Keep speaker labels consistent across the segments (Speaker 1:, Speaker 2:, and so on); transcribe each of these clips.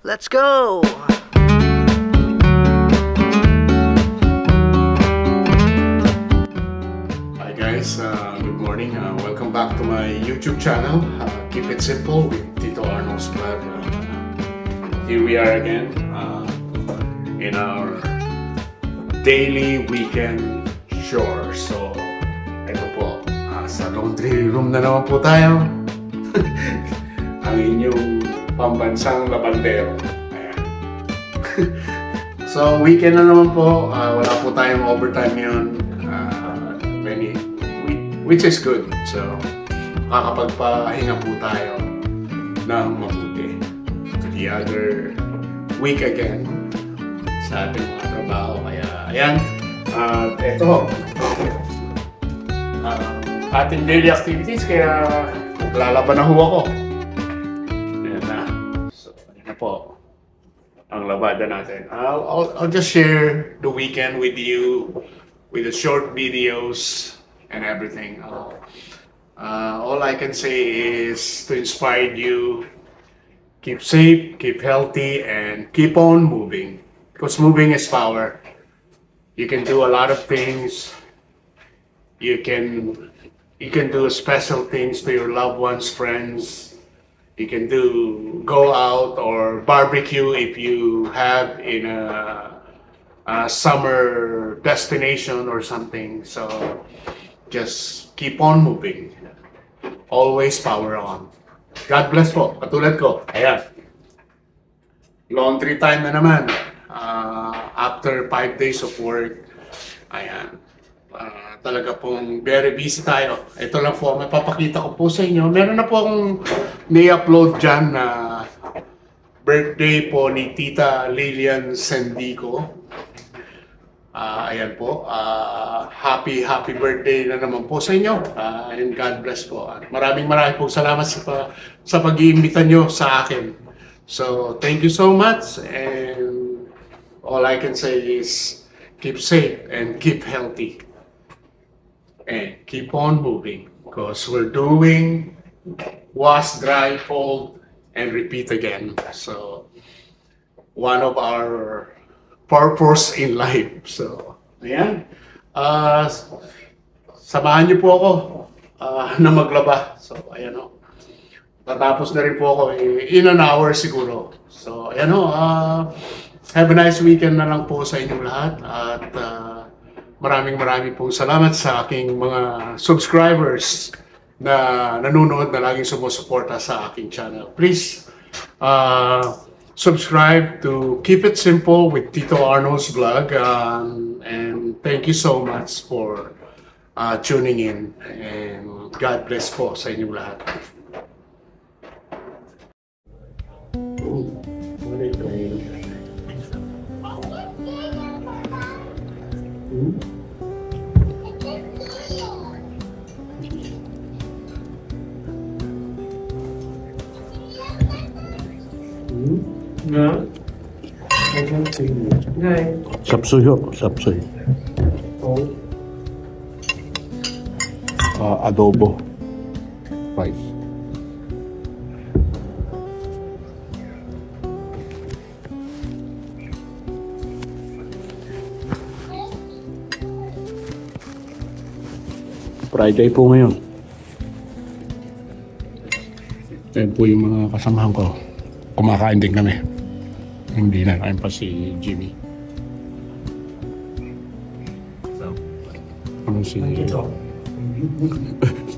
Speaker 1: Let's go!
Speaker 2: Hi guys, good morning. Welcome back to my YouTube channel. Keep it simple with Tito Arnold's vlog. Here we are again in our daily weekend chores. So, ito po, sa laundry room na naman po tayo. Ang inyong pambansang labandero. Ayan. So, weekend na naman po. Wala po tayong overtime yun. Which is good. So, makakapagpahinga po tayo ng mabuti. To the other week again sa ating mga trabaho. Kaya, ayan. Ito. Ating daily activities. Kaya, maglalaban na ho ako. Ayan na. So, ayan na po ang labada natin. I'll just share the weekend with you with the short videos and everything. All I can say is to inspire you, keep safe, keep healthy, and keep on moving. Because moving is power. You can do a lot of things. You can do special things to your loved ones, friends. You can go out or barbecue if you have in a summer destination or something. So just keep on moving. Always power on. God bless po. Katulad ko. Ayan. Laundry time na naman. After 5 days of work. Ayan. Talaga pong very busy tayo. Ito lang po, may papakita ko po sa inyo. Meron na po akong ni-upload dyan na birthday po ni Tita Lilian Sendico. Ayan po, happy birthday na naman po sa inyo, and God bless po. At maraming pong salamat sa pag-iimbita nyo sa akin. So, thank you so much, and all I can say is keep safe and keep healthy. And keep on moving, because we're doing wash, dry, fold, and repeat again. So, one of our purpose in life. So, ayan. Samahan niyo po ako na maglaba. So, ayan o. Tatapos na rin po ako in an hour siguro. So, ayan o. Have a nice weekend na lang po sa inyong lahat. At maraming pong salamat sa aking mga subscribers na nanonood na laging sumusuporta sa aking channel. Please, subscribe to Keep It Simple with Tito Arnold's vlog, and thank you so much for tuning in, and God bless po sa inyong lahat.
Speaker 3: Sapsoy ho, sapsoy. Adobo. Rice. Friday po ngayon. Ayan po yung mga kasamahan ko. Kumakain din kami. Hindi na kain pa si Jimmy. Ano si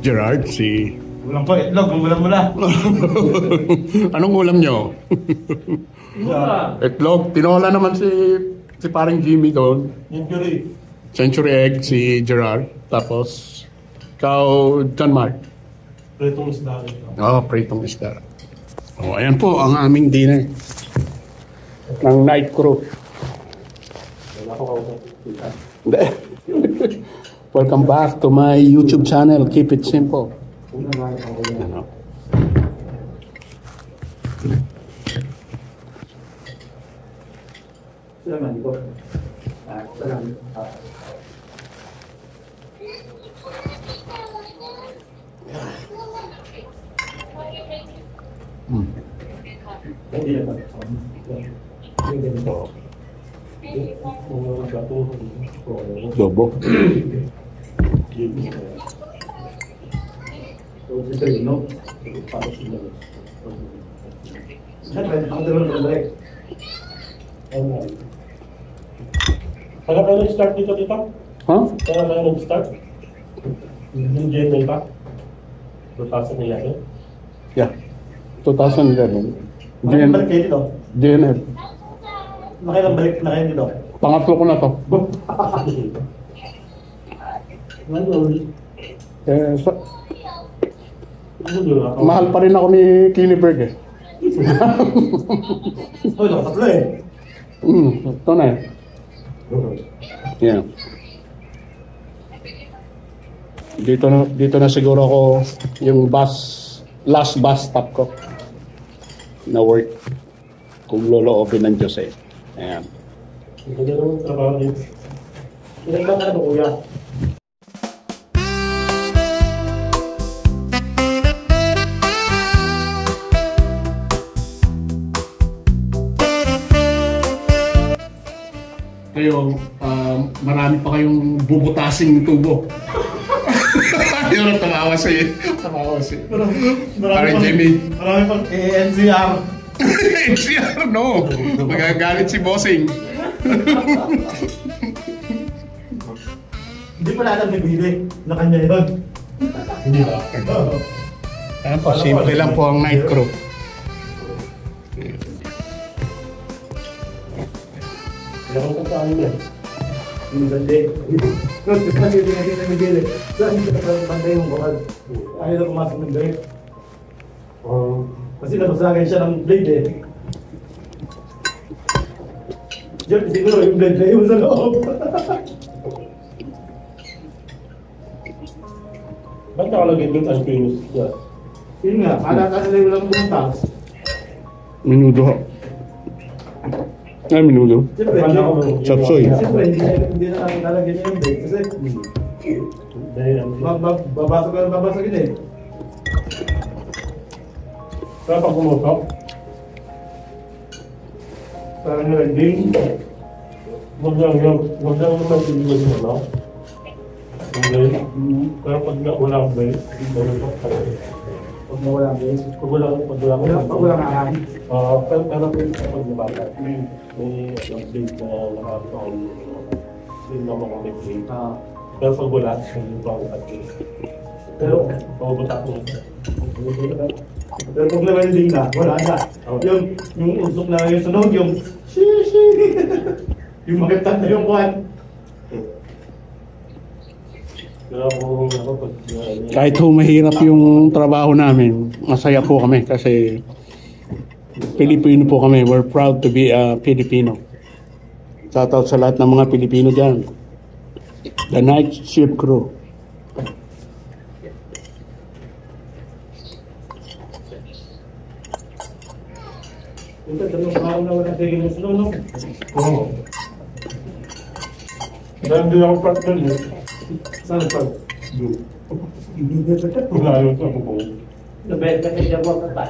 Speaker 3: Gerard? Si
Speaker 4: Ulam po, itlog. Ulam mo na.
Speaker 2: anong ulam nyo? Itlog. Tinola naman si parang Jimmy doon. Century egg si Gerard. Tapos ikaw, John Mark.
Speaker 4: Pritong isda.
Speaker 2: Pritong isda. Ayan po ang aming dinner ng night crew. Welcome back to my YouTube channel, Keep It Simple. Ano?
Speaker 4: Hindi na ba?
Speaker 3: Dobo.
Speaker 4: Kaya kayo nag-start dito?
Speaker 3: Ha?
Speaker 4: Kaya kayo nag-start? Yung GMA pa? 2,000 na yan?
Speaker 3: Yeah. 2011.
Speaker 4: Nakailang balik kayo dito?
Speaker 3: JNL.
Speaker 4: Nakailang balik na kayo dito?
Speaker 3: Pangatlo ko na to. Eh, mahal pa rin ako ni Kiniberg eh.
Speaker 4: Oh, nakatlo eh.
Speaker 3: Ito na eh. Yeah. Dito na siguro ako yung last bus stop ko na work kung loloobin ng Diyos eh. Ayan.
Speaker 4: Ito na naman trabaho dito. Ilan ba ka ba, kuya?
Speaker 3: Kayo, marami pa kayong bubutasing tubo. Yun ang tumawa si. Parang Jimmy.
Speaker 4: Marami pang NCR.
Speaker 3: NCR, no. Magagalit si Bossing.
Speaker 4: Hindi pala alam ni Billy na kanya yun. Hindi ba?
Speaker 3: Ayan po, simple lang po ang night crew.
Speaker 4: Kaya kung saan yun. Minsan din. Kasi hindi natin na Billy. Saan hindi ka pantay yung bukal? Ayaw na pumasok ng break. Kasi nabasagay siya ng blade eh. Diyan, siguro yung blade na yun sa loob. Ba't nakalagay doon ang famous? Yun nga, kala yung lang buntang.
Speaker 3: Minudo ho. Ay, minudo.
Speaker 4: Siyempre,
Speaker 3: Chapsoy.
Speaker 4: Siyempre, hindi na namin nalagyan niya yung blade. Kasi, babasagin eh. Kaya pag pumusok, parang yung ending, wag lang naman pinigil mo, no? Okay. Pero pag wala kang blade, pag wala kang blade, pag wala kang ahang. Pero pag nabata, may blade na nakapang hindi naman kung may blade. Pero pag wala, hindi pa ako at-blade. Pero, pababata ko. Pero pag na-welding na, wala na. Yung usok na yung sunog, yung yung magatan na yung kuhan.
Speaker 3: Kahit ho mahirap yung trabaho namin, masaya po kami kasi Pilipino po kami. We're proud to be a Filipino. Shoutout sa lahat ng mga Pilipino dyan. The night shift crew.
Speaker 4: Ito, dalawang araw na wala tigil yung sunog, no? Oo. Dahil hindi ako partner niyo. Saan pa? Wala yun sa bukong.
Speaker 1: Nabenta ka siya mo ka.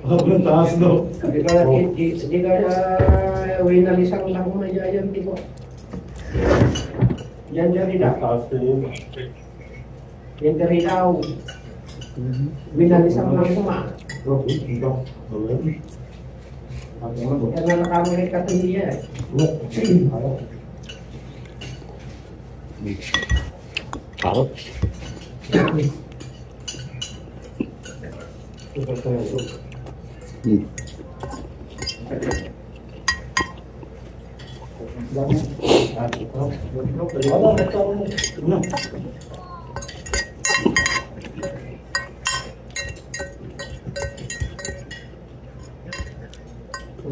Speaker 4: Ang taas, no?
Speaker 1: Hindi ka winalisang lang mo na yan, di ba? Yan rin na.
Speaker 4: Taas na yun.
Speaker 1: Yan rin daw. Winalisang lang mo ma. Yan na nakamuli ka ito niya.
Speaker 3: Karot.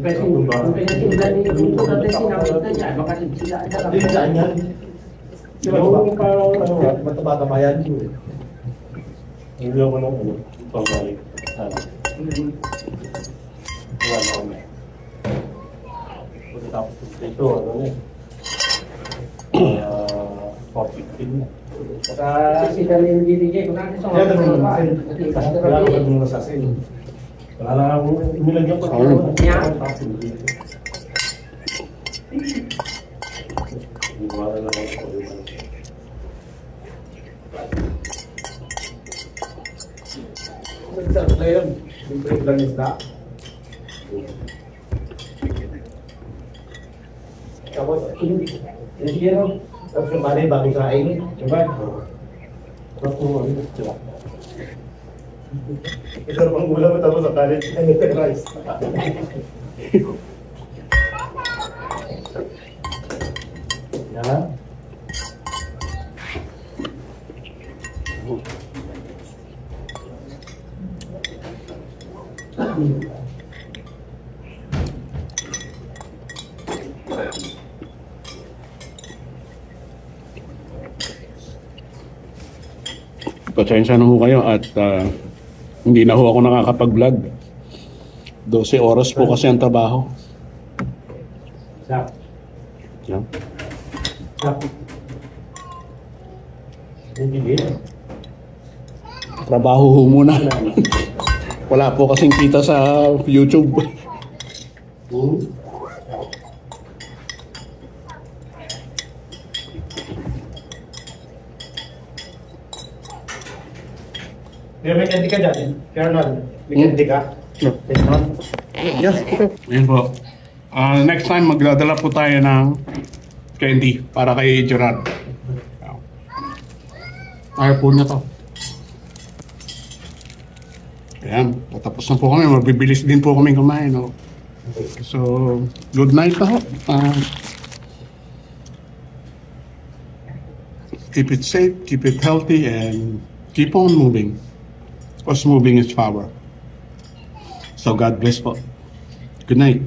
Speaker 1: Kasi sindan ni Bunto natin sinabit na niya. Baka sila ada lang.
Speaker 4: Hindi, saan yan? Yung parang, mataba-taba yan. Hindi ako nang pabalik. Wala na kami. Tapos ito, ano na 415 na.
Speaker 1: Kasi kami yung DDJ ko natin sa
Speaker 4: Kaya naman wala ko nang nasasin. Wala lang akong nilagyan ko. Wala lang ako.
Speaker 1: Sarap na yun. Siyempre lang isda. Tapos, yun. Tapos kumali bago kain. Diba?
Speaker 4: Ito namang ulam tapos sa college. Rice. Yan.
Speaker 3: Pasensya na ho kayo at hindi na ho ako nakakapag-vlog. 12 oras po kasi ang trabaho.
Speaker 4: Sap.
Speaker 3: Yan.
Speaker 4: Sap. Hindi.
Speaker 3: Trabaho ho muna. Wala po kasing kita sa YouTube.
Speaker 1: May candy ka dyan? Colonel, may candy ka?
Speaker 3: Yes. Ayan po. Next time magdadala po tayo ng candy para kay Gerard. Ayaw po na to. Ayan, patapos na po kami. Mabibilis din po kami kumain. No? So, good night na ho. Keep it safe, keep it healthy, and keep on moving. Because moving is power. So, God bless po. Good night.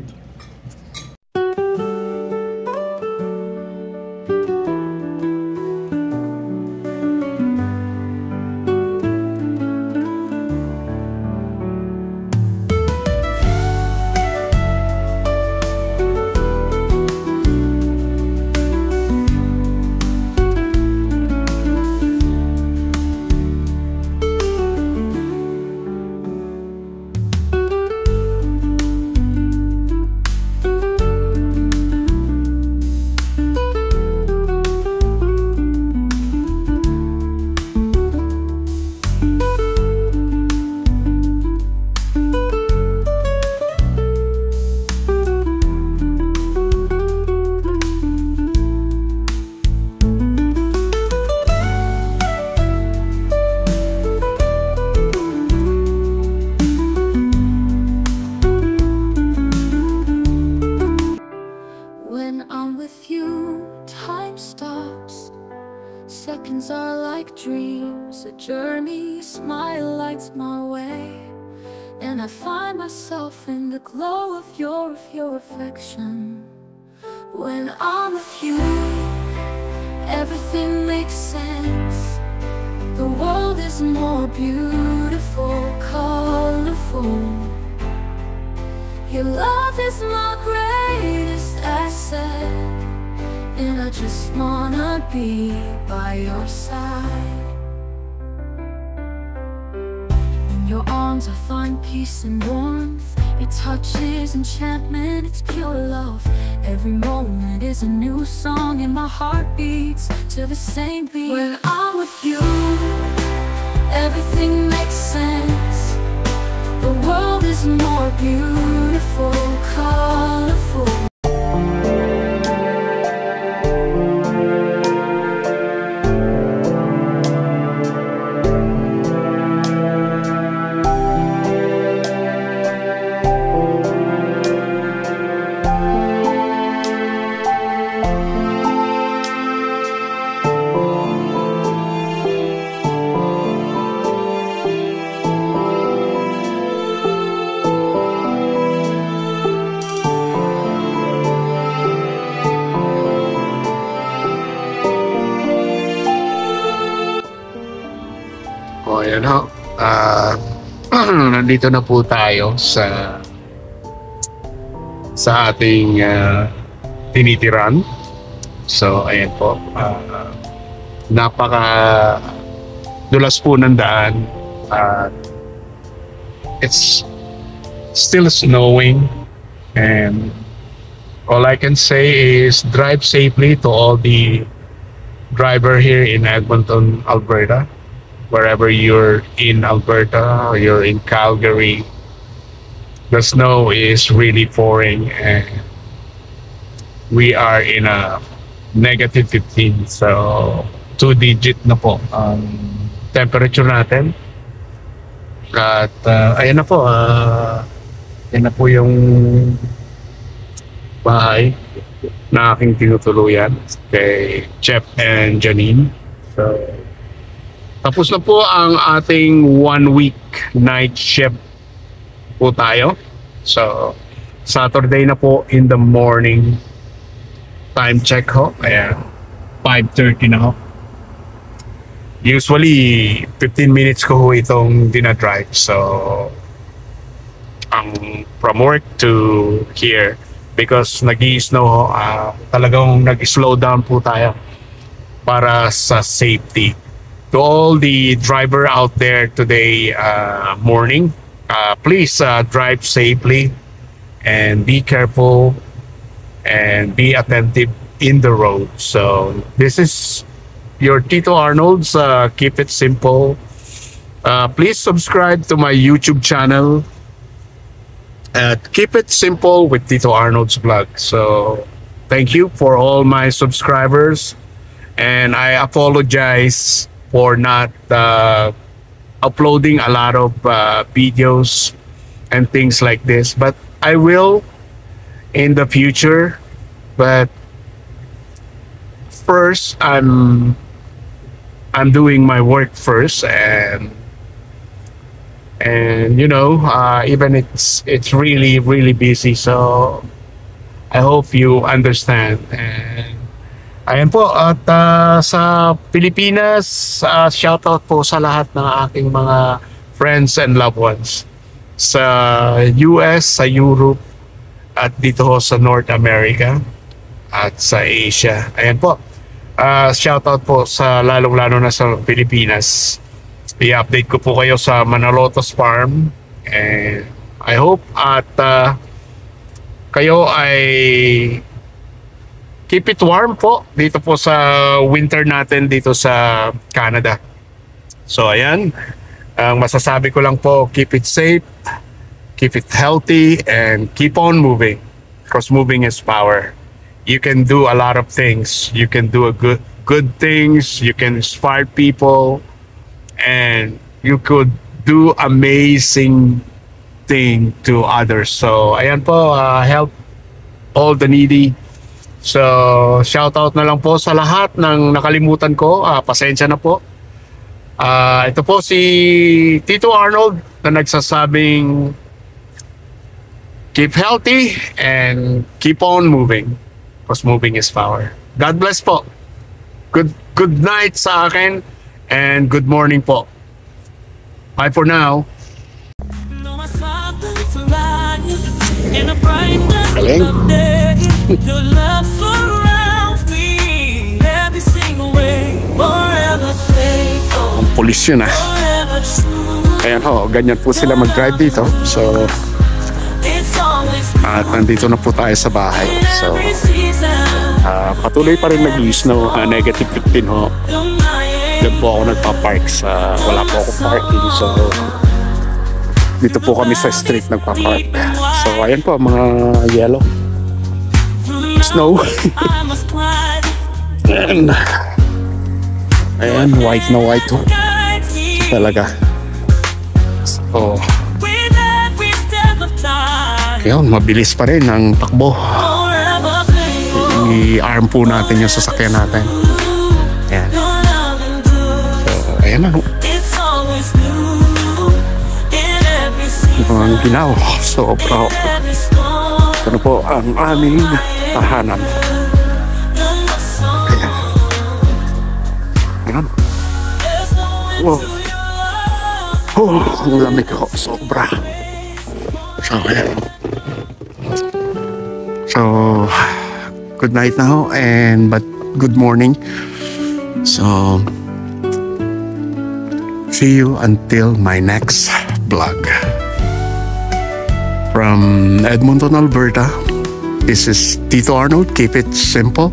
Speaker 5: Seconds are like dreams, a journey, a smile lights my way, and I find myself in the glow of your affection. When I'm with you, everything makes sense. The world is more beautiful, colorful. Your love is my greatest asset, and I just wanna be by your side. In your arms I find peace and warmth. Your touch is enchantment, it's pure love. Every moment is a new song, and my heart beats to the same beat. When I'm with you, everything makes sense. The world is more beautiful, colorful.
Speaker 2: O, ayan ho. Nandito na po tayo sa ating tinitiran. So, ayan po.
Speaker 3: napaka dulas po ng daan. It's still snowing, and all I can say is drive safely to all the driver here in Edmonton, Alberta. Wherever you're in Alberta or you're in Calgary, the snow is really pouring, and we are in a negative 15, so 2-digit na po ang temperature natin. At ayan na po, yan na po yung bahay na aking tinutuluyan kay Jeff and Janine. So tapos na po ang ating 1-week night shift po tayo. So Saturday na po in the morning. Time check ho, ayan, 5:30 na ho. Usually 15 minutes ko ho itong dinadrive. So from work to here, because nag-i-snow ho, talagang nag-slow down po tayo para sa safety. To all the driver out there today morning, please drive safely and be careful and be attentive in the road. So this is your Tito Arnold's Keep It Simple. Please subscribe to my YouTube channel at Keep It Simple with Tito Arnold's Vlog. So thank you for all my subscribers, and I apologize for not uploading a lot of videos and things like this, but I will in the future. But first, I'm doing my work first, and you know, even it's really busy, so I hope you understand. And ayan po, at sa Pilipinas, shoutout po sa lahat ng aking mga friends and loved ones. Sa US, sa Europe, at dito ho sa North America, at sa Asia. Ayan po, shoutout po sa lalong-lalo na sa Pilipinas. I-update ko po kayo sa Manalotos Farm. And I hope at kayo ay keep it warm po dito po sa winter natin dito sa Canada. So ayan, ang masasabi ko lang po, keep it safe, keep it healthy, and keep on moving, because moving is power. You can do a lot of things. You can do good things, you can inspire people, and you could do amazing thing to others. So ayan po, help all the needy. So, shout out na lang po sa lahat ng nakalimutan ko. Pasensya na po. Ito po si Tito Arnold na nagsasabing keep healthy and keep on moving, because moving is power. God bless po. Good night sa akin and good morning po. Bye for now. Galing. Your love surrounds me every single way, forever faithful. Ang pulis yun Ayan ho, ganyan po sila mag-drive dito. So at nandito na po tayo sa bahay. So patuloy pa rin nag-snow, negative 15 ho. Doon po ako nagpa-park sa, wala po ako parking. So dito po kami sa street nagpa-park. So ayan po, mga yellow snow. And ayan, white na white ho. Talaga. So yun, mabilis pa rin ang takbo. I-arm po natin yung sasakyan natin. Ayan. So ayan na. Ang ginaw, sobra. Ito po ang aming tahanan. Ayan. Ayan. Wow. Oh, ang lamig ko, sobra. So ayan. So good night na ho, and but good morning. So, see you until my next vlog. From Edmonton, Alberta, this is Tito Arnold. Keep it simple